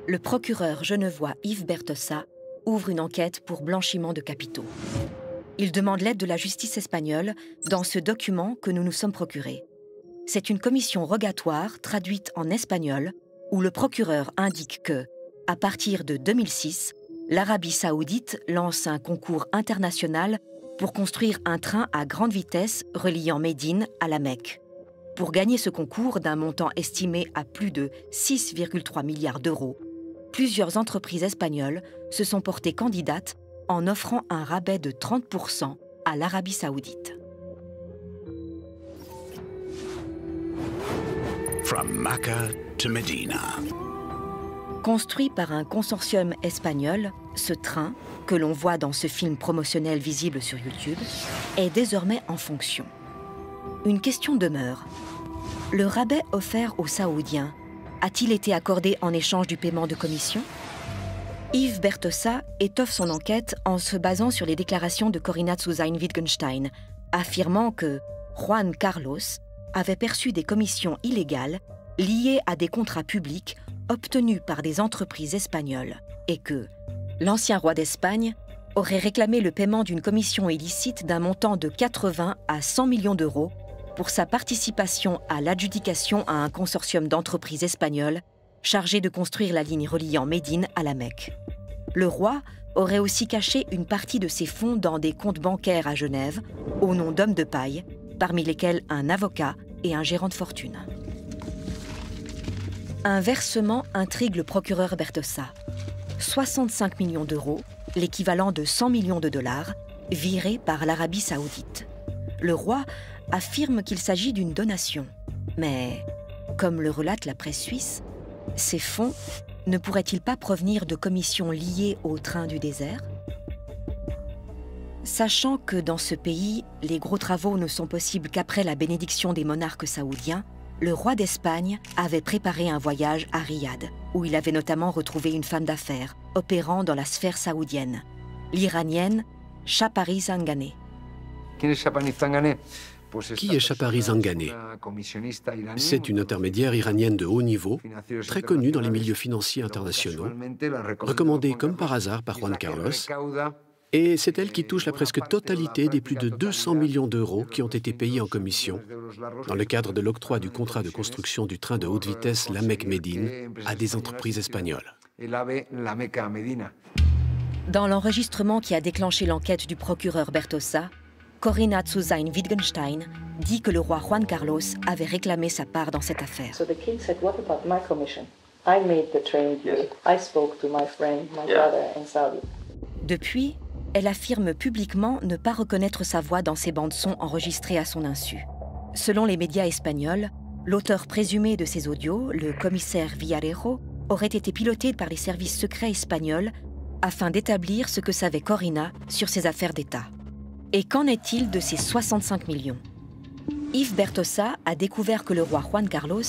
Speaker 3: Le procureur genevois Yves Bertossa ouvre une enquête pour blanchiment de capitaux. Il demande l'aide de la justice espagnole dans ce document que nous nous sommes procurés. C'est une commission rogatoire traduite en espagnol où le procureur indique que, à partir de 2006, l'Arabie saoudite lance un concours international pour construire un train à grande vitesse reliant Médine à la Mecque. Pour gagner ce concours d'un montant estimé à plus de 6,3 milliards d'euros, plusieurs entreprises espagnoles se sont portées candidates en offrant un rabais de 30% à l'Arabie saoudite.
Speaker 15: From Mecca to Medina.
Speaker 3: Construit par un consortium espagnol, ce train, que l'on voit dans ce film promotionnel visible sur YouTube, est désormais en fonction. Une question demeure. Le rabais offert aux Saoudiens a-t-il été accordé en échange du paiement de commission? Yves Bertossa étoffe son enquête en se basant sur les déclarations de Corinna Zusain-Wittgenstein, affirmant que Juan Carlos avait perçu des commissions illégales liées à des contrats publics obtenus par des entreprises espagnoles et que l'ancien roi d'Espagne aurait réclamé le paiement d'une commission illicite d'un montant de 80 à 100 millions d'euros pour sa participation à l'adjudication à un consortium d'entreprises espagnoles chargé de construire la ligne reliant Médine à la Mecque. Le roi aurait aussi caché une partie de ses fonds dans des comptes bancaires à Genève, au nom d'hommes de paille, parmi lesquels un avocat et un gérant de fortune. Un versement intrigue le procureur Bertossa. 65 millions d'euros, l'équivalent de 100 millions de dollars, virés par l'Arabie saoudite. Le roi affirme qu'il s'agit d'une donation. Mais, comme le relate la presse suisse, ces fonds ne pourraient-ils pas provenir de commissions liées au train du désert? Sachant que dans ce pays, les gros travaux ne sont possibles qu'après la bénédiction des monarques saoudiens, le roi d'Espagne avait préparé un voyage à Riyad, où il avait notamment retrouvé une femme d'affaires opérant dans la sphère saoudienne, l'Iranienne Chapari Zanganeh.
Speaker 12: Qui est Chapari Zanganeh? C'est une intermédiaire iranienne de haut niveau, très connue dans les milieux financiers internationaux, recommandée comme par hasard par Juan Carlos, et c'est elle qui touche la presque totalité des plus de 200 millions d'euros qui ont été payés en commission dans le cadre de l'octroi du contrat de construction du train de haute vitesse La Mecque-Médine à des entreprises espagnoles.
Speaker 3: Dans l'enregistrement qui a déclenché l'enquête du procureur Bertossa, Corinna Zusain-Wittgenstein dit que le roi Juan Carlos avait réclamé sa part dans cette affaire.
Speaker 16: So the king said, "What about my commission? I made the train deal. I spoke to my friend, my brother in Saudi."
Speaker 3: Depuis, elle affirme publiquement ne pas reconnaître sa voix dans ces bandes-sons enregistrées à son insu. Selon les médias espagnols, l'auteur présumé de ces audios, le commissaire Villarejo, aurait été piloté par les services secrets espagnols afin d'établir ce que savait Corinna sur ses affaires d'État. Et qu'en est-il de ces 65 millions? Yves Bertossa a découvert que le roi Juan Carlos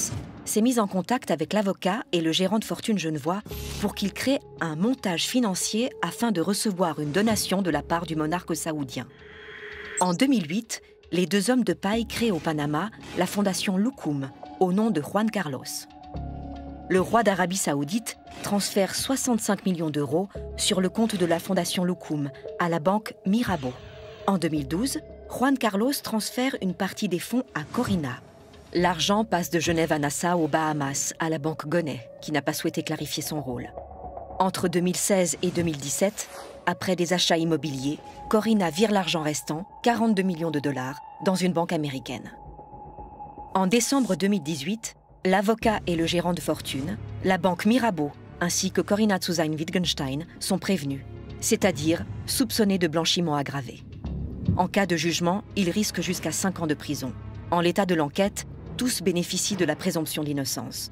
Speaker 3: s'est mis en contact avec l'avocat et le gérant de fortune genevois pour qu'il crée un montage financier afin de recevoir une donation de la part du monarque saoudien. En 2008, les deux hommes de paille créent au Panama la fondation Luqoum, au nom de Juan Carlos. Le roi d'Arabie saoudite transfère 65 millions d'euros sur le compte de la fondation Luqoum à la banque Mirabeau. En 2012, Juan Carlos transfère une partie des fonds à Corinna. L'argent passe de Genève à Nassau aux Bahamas, à la banque Gonnet, qui n'a pas souhaité clarifier son rôle. Entre 2016 et 2017, après des achats immobiliers, Corinna vire l'argent restant, 42 millions de dollars, dans une banque américaine. En décembre 2018, l'avocat et le gérant de fortune, la banque Mirabeau, ainsi que Corinna Zu-Sein-Wittgenstein sont prévenus, c'est-à-dire soupçonnés de blanchiment aggravé. En cas de jugement, ils risquent jusqu'à 5 ans de prison. En l'état de l'enquête, tous bénéficient de la présomption d'innocence.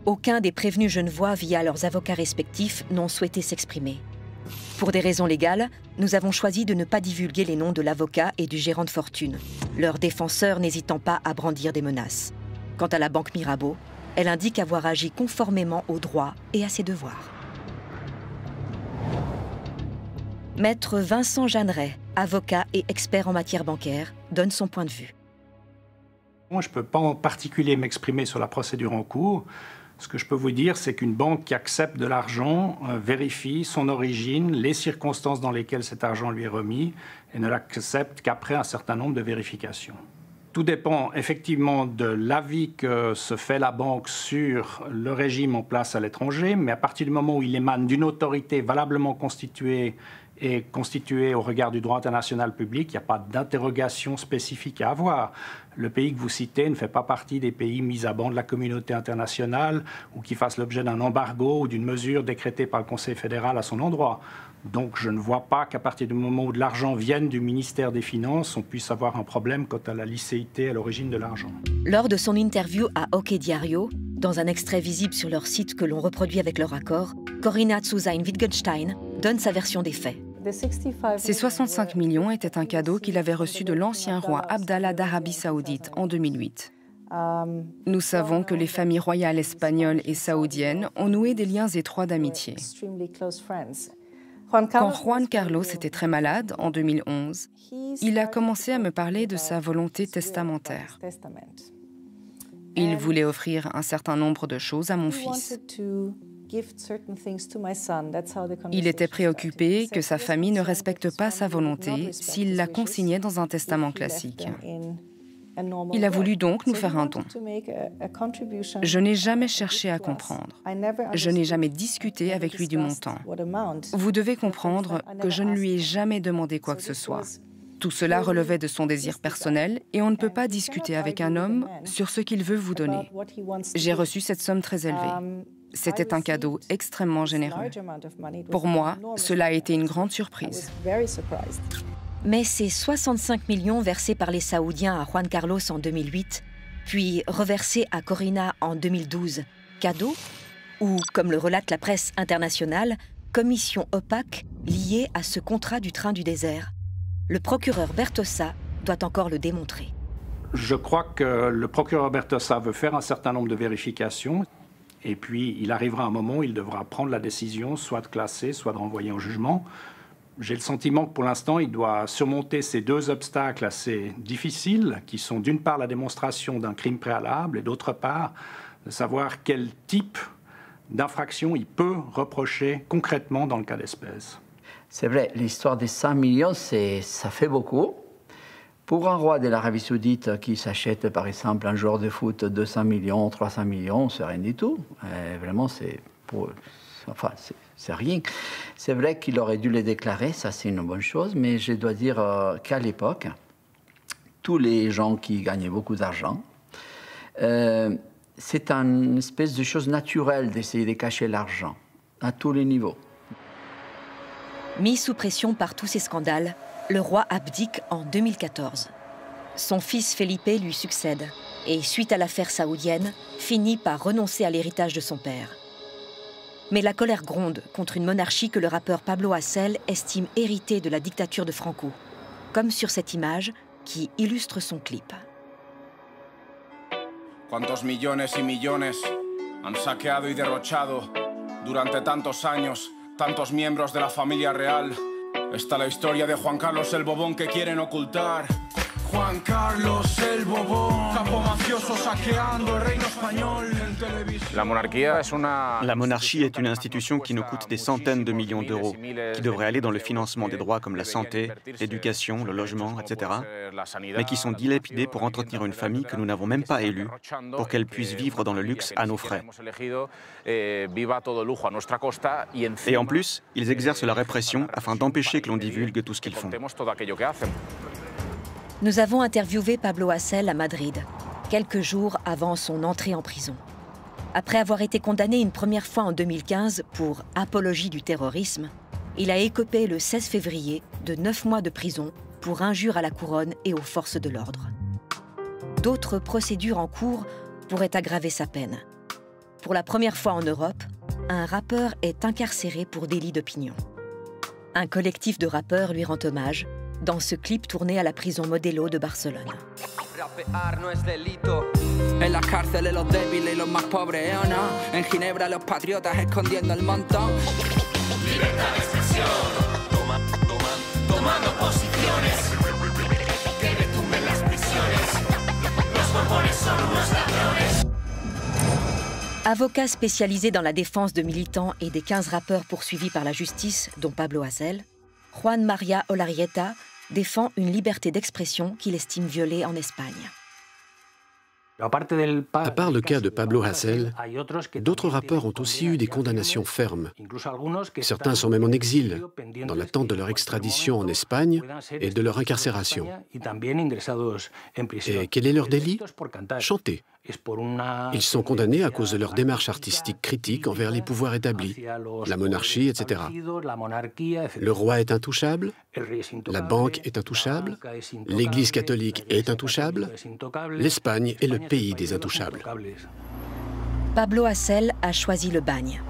Speaker 3: Aucun des prévenus genevois, via leurs avocats respectifs, n'ont souhaité s'exprimer. Pour des raisons légales, nous avons choisi de ne pas divulguer les noms de l'avocat et du gérant de fortune, leurs défenseurs n'hésitant pas à brandir des menaces. Quant à la banque Mirabeau, elle indique avoir agi conformément aux droits et à ses devoirs. Maître Vincent Jeanneret, avocat et expert en matière bancaire, donne son point de vue.
Speaker 17: Moi, je ne peux pas en particulier m'exprimer sur la procédure en cours. Ce que je peux vous dire, c'est qu'une banque qui accepte de l'argent vérifie son origine, les circonstances dans lesquelles cet argent lui est remis, et ne l'accepte qu'après un certain nombre de vérifications. Tout dépend effectivement de l'avis que se fait la banque sur le régime en place à l'étranger, mais à partir du moment où il émane d'une autorité valablement constituée et constituée au regard du droit international public, il n'y a pas d'interrogation spécifique à avoir. Le pays que vous citez ne fait pas partie des pays mis à banc de la communauté internationale ou qui fassent l'objet d'un embargo ou d'une mesure décrétée par le Conseil fédéral à son endroit. Donc je ne vois pas qu'à partir du moment où de l'argent vienne du ministère des Finances, on puisse avoir un problème quant à la licéité à l'origine de l'argent.
Speaker 3: Lors de son interview à OK Diario, dans un extrait visible sur leur site que l'on reproduit avec leur accord, Corinna Zu-Sein-Wittgenstein donne sa version des faits.
Speaker 14: Ces 65 millions étaient un cadeau qu'il avait reçu de l'ancien roi Abdallah d'Arabie Saoudite en 2008. Nous savons que les familles royales espagnoles et saoudiennes ont noué des liens étroits d'amitié. Quand Juan Carlos était très malade, en 2011, il a commencé à me parler de sa volonté testamentaire. Il voulait offrir un certain nombre de choses à mon fils. Il était préoccupé que sa famille ne respecte pas sa volonté s'il la consignait dans un testament classique. Il a voulu donc nous faire un don. Je n'ai jamais cherché à comprendre. Je n'ai jamais discuté avec lui du montant. Vous devez comprendre que je ne lui ai jamais demandé quoi que ce soit. Tout cela relevait de son désir personnel et on ne peut pas discuter avec un homme sur ce qu'il veut vous donner. J'ai reçu cette somme très élevée. C'était un cadeau extrêmement généreux. Pour moi, cela a été une grande surprise.
Speaker 3: Mais ces 65 millions versés par les Saoudiens à Juan Carlos en 2008, puis reversés à Corinna en 2012, cadeau ou, comme le relate la presse internationale, commission opaque liée à ce contrat du train du désert. Le procureur Bertossa doit encore le démontrer.
Speaker 17: Je crois que le procureur Bertossa veut faire un certain nombre de vérifications. Et puis, il arrivera un moment où il devra prendre la décision, soit de classer, soit de renvoyer en jugement. J'ai le sentiment que pour l'instant, il doit surmonter ces deux obstacles assez difficiles, qui sont d'une part la démonstration d'un crime préalable et d'autre part de savoir quel type d'infraction il peut reprocher concrètement dans le cas d'espèce.
Speaker 18: C'est vrai, l'histoire des 100 millions, ça fait beaucoup. Pour un roi de l'Arabie Saoudite qui s'achète, par exemple, un joueur de foot 200 millions, 300 millions, c'est rien du tout. Vraiment, c'est rien. C'est vrai qu'il aurait dû les déclarer, ça c'est une bonne chose, mais je dois dire qu'à l'époque, tous les gens qui gagnaient beaucoup d'argent, c'est une espèce de chose naturelle d'essayer de cacher l'argent, à tous les niveaux.
Speaker 3: Mis sous pression par tous ces scandales, le roi abdique en 2014. Son fils Felipe lui succède et, suite à l'affaire saoudienne, finit par renoncer à l'héritage de son père. Mais la colère gronde contre une monarchie que le rappeur Pablo Hasél estime héritée de la dictature de Franco, comme sur cette image qui illustre son clip.
Speaker 19: Cuántos millones y millones han saqueado y derrochado durante tantos años tantos miembros de la familia real. Está la historia de Juan Carlos el Bobón que quieren ocultar. Juan Carlos el Bobón, capo mafioso saqueando el reino español en televisión.
Speaker 20: La monarchie est une institution qui nous coûte des centaines de millions d'euros, qui devrait aller dans le financement des droits comme la santé, l'éducation, le logement, etc., mais qui sont dilapidés pour entretenir une famille que nous n'avons même pas élue, pour qu'elle puisse vivre dans le luxe à nos frais. Et en plus, ils exercent la répression afin d'empêcher que l'on divulgue tout ce qu'ils font.
Speaker 3: Nous avons interviewé Pablo Hasél à Madrid. quelques jours avant son entrée en prison. Après avoir été condamné une première fois en 2015 pour apologie du terrorisme, il a écopé le 16 février de 9 mois de prison pour injure à la couronne et aux forces de l'ordre. D'autres procédures en cours pourraient aggraver sa peine. Pour la première fois en Europe, un rappeur est incarcéré pour délit d'opinion. Un collectif de rappeurs lui rend hommage dans ce clip tourné à la prison Modelo de Barcelone.
Speaker 21: Rapear no es delito. En la cárcel los débiles y los más pobres, ¿o no? En Ginebra los patriotas escondiendo el montón. Libertad de expresión. Tomando posiciones. Que retumben las prisiones. Los bombones son unos ladrones.
Speaker 3: Avocat spécialisé dans la défense de militants et des 15 rappeurs poursuivis par la justice, dont Pablo Hasél, Juan María Olarieta défend une liberté d'expression qu'il estime violée en Espagne.
Speaker 12: À part le cas de Pablo Hasél, d'autres rappeurs ont aussi eu des condamnations fermes. Certains sont même en exil, dans l'attente de leur extradition en Espagne et de leur incarcération. Et quel est leur délit? Chanter. Ils sont condamnés à cause de leur démarche artistique critique envers les pouvoirs établis, la monarchie, etc. Le roi est intouchable, la banque est intouchable, l'Église catholique est intouchable, l'Espagne est le pays des intouchables.
Speaker 3: Pablo Hasél a choisi le bagne.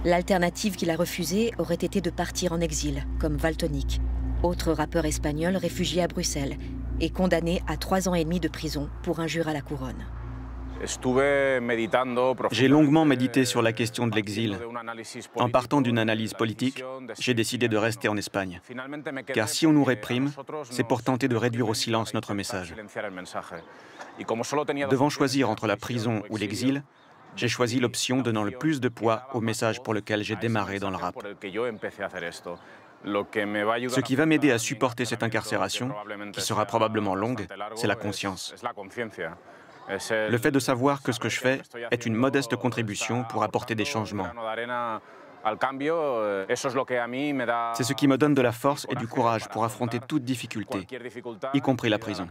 Speaker 3: L'alternative qu'il a refusée aurait été de partir en exil, comme Valtonyc, autre rappeur espagnol réfugié à Bruxelles et condamné à 3 ans et demi de prison pour injure à la couronne.
Speaker 20: J'ai longuement médité sur la question de l'exil. En partant d'une analyse politique, j'ai décidé de rester en Espagne. Car si on nous réprime, c'est pour tenter de réduire au silence notre message. Devant choisir entre la prison ou l'exil, j'ai choisi l'option donnant le plus de poids au message pour lequel j'ai démarré dans le rap. Ce qui va m'aider à supporter cette incarcération, qui sera probablement longue, c'est la conscience. Le fait de savoir que ce que je fais est une modeste contribution pour apporter des changements. C'est ce qui me donne de la force et du courage pour affronter toute difficulté, y compris la prison.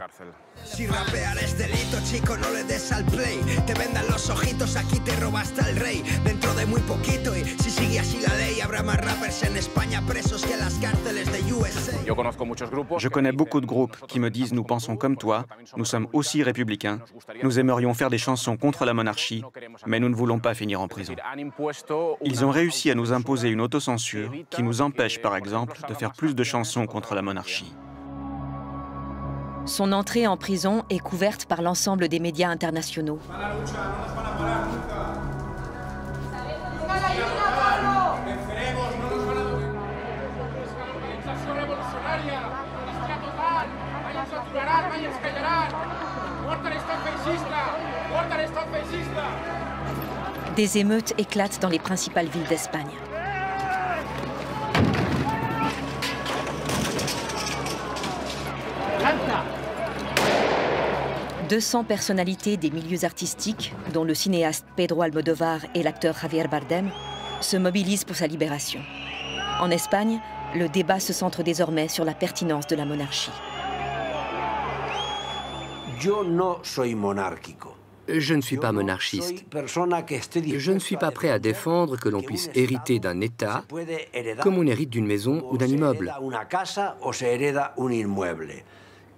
Speaker 21: Si rapear es delito, chico, no le des al play. Te vendan los ojitos, aquí te robaste al rey. Dentro de muy poquito, y si sigue así la ley, habrá más rappers en España presos que en las cárceles de USA.
Speaker 20: Je connais beaucoup de groupes qui me disent « Nous pensons comme toi, nous sommes aussi républicains, nous aimerions faire des chansons contre la monarchie, mais nous ne voulons pas finir en prison. » Ils ont réussi à nous imposer une autocensure qui nous empêche, par exemple, de faire plus de chansons contre la monarchie.
Speaker 3: Son entrée en prison est couverte par l'ensemble des médias internationaux. Des émeutes éclatent dans les principales villes d'Espagne. « 200 personnalités des milieux artistiques, dont le cinéaste Pedro Almodóvar et l'acteur Javier Bardem, se mobilisent pour sa libération. En Espagne, le débat se centre désormais sur la pertinence de la monarchie.
Speaker 11: Je ne suis pas monarchiste. Je ne suis pas prêt à défendre que l'on puisse hériter d'un État comme on hérite d'une maison ou d'un immeuble.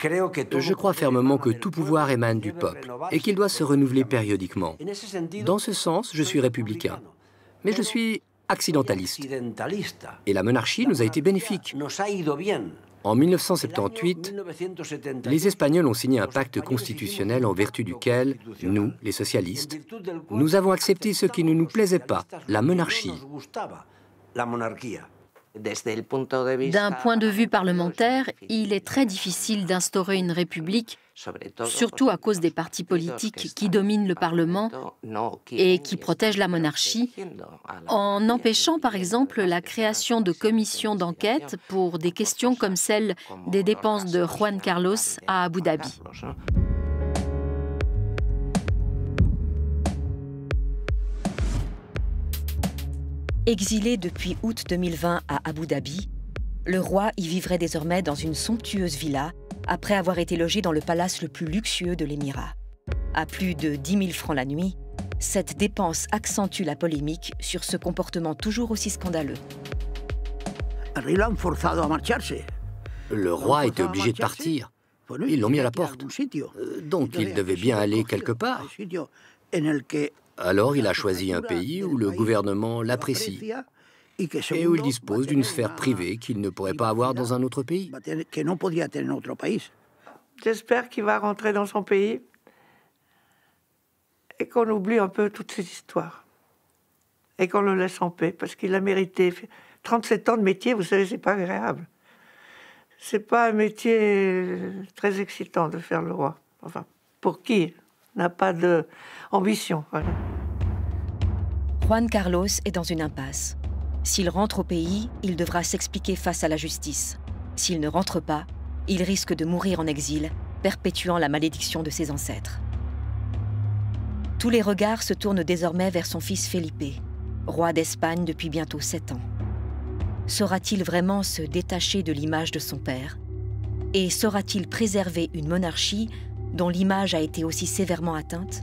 Speaker 11: Je crois fermement que tout pouvoir émane du peuple et qu'il doit se renouveler périodiquement. Dans ce sens, je suis républicain. Mais je suis accidentaliste. Et la monarchie nous a été bénéfique. En 1978, les Espagnols ont signé un pacte constitutionnel en vertu duquel, nous, les socialistes, nous avons accepté ce qui ne nous plaisait pas, la monarchie.
Speaker 4: D'un point de vue parlementaire, il est très difficile d'instaurer une république, surtout à cause des partis politiques qui dominent le Parlement et qui protègent la monarchie, en empêchant par exemple la création de commissions d'enquête pour des questions comme celle des dépenses de Juan Carlos à Abu Dhabi.
Speaker 3: Exilé depuis août 2020 à Abu Dhabi, le roi y vivrait désormais dans une somptueuse villa après avoir été logé dans le palace le plus luxueux de l'émirat. À plus de 10 000 francs la nuit, cette dépense accentue la polémique sur ce comportement toujours aussi scandaleux.
Speaker 11: Le roi était obligé de partir. Ils l'ont mis à la porte. Donc il devait bien aller quelque part. Alors il a choisi un pays où le gouvernement l'apprécie et où il dispose d'une sphère privée qu'il ne pourrait pas avoir dans un autre pays.
Speaker 6: J'espère qu'il va rentrer dans son pays et qu'on oublie un peu toutes ces histoires et qu'on le laisse en paix, parce qu'il a mérité. 37 ans de métier, vous savez, c'est pas agréable. C'est pas un métier très excitant de faire le roi. Enfin, pour qui n'a pas d'ambition. Voilà.
Speaker 3: Juan Carlos est dans une impasse. S'il rentre au pays, il devra s'expliquer face à la justice. S'il ne rentre pas, il risque de mourir en exil, perpétuant la malédiction de ses ancêtres. Tous les regards se tournent désormais vers son fils Felipe, roi d'Espagne depuis bientôt 7 ans. Saura-t-il vraiment se détacher de l'image de son père? Et saura-t-il préserver une monarchie dont l'image a été aussi sévèrement atteinte?